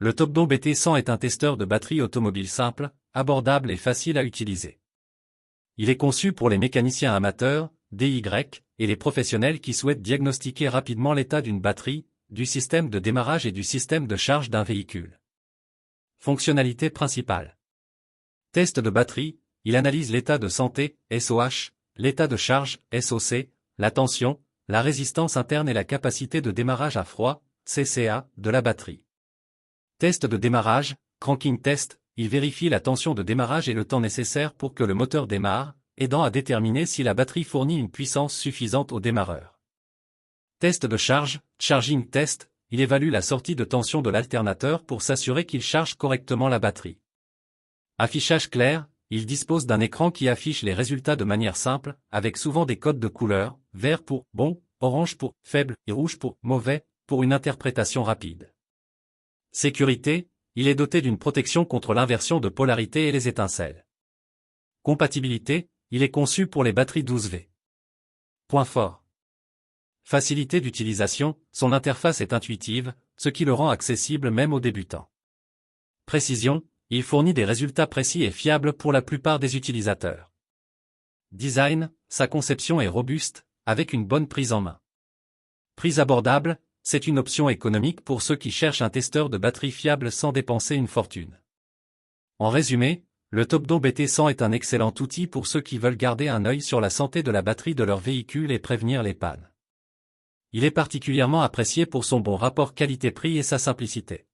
Le Topdon BT100 est un testeur de batterie automobile simple, abordable et facile à utiliser. Il est conçu pour les mécaniciens amateurs, DIY, et les professionnels qui souhaitent diagnostiquer rapidement l'état d'une batterie, du système de démarrage et du système de charge d'un véhicule. Fonctionnalité principale. Test de batterie, il analyse l'état de santé, SOH, l'état de charge, SOC, la tension, la résistance interne et la capacité de démarrage à froid, CCA, de la batterie. Test de démarrage, cranking test, il vérifie la tension de démarrage et le temps nécessaire pour que le moteur démarre, aidant à déterminer si la batterie fournit une puissance suffisante au démarreur. Test de charge, charging test, il évalue la sortie de tension de l'alternateur pour s'assurer qu'il charge correctement la batterie. Affichage clair, il dispose d'un écran qui affiche les résultats de manière simple, avec souvent des codes de couleur, vert pour bon, orange pour faible et rouge pour mauvais, pour une interprétation rapide. Sécurité, il est doté d'une protection contre l'inversion de polarité et les étincelles. Compatibilité, il est conçu pour les batteries 12V. Point fort. Facilité d'utilisation, son interface est intuitive, ce qui le rend accessible même aux débutants. Précision, il fournit des résultats précis et fiables pour la plupart des utilisateurs. Design, sa conception est robuste, avec une bonne prise en main. Prix abordable, c'est une option économique pour ceux qui cherchent un testeur de batterie fiable sans dépenser une fortune. En résumé, le Topdon BT100 est un excellent outil pour ceux qui veulent garder un œil sur la santé de la batterie de leur véhicule et prévenir les pannes. Il est particulièrement apprécié pour son bon rapport qualité-prix et sa simplicité.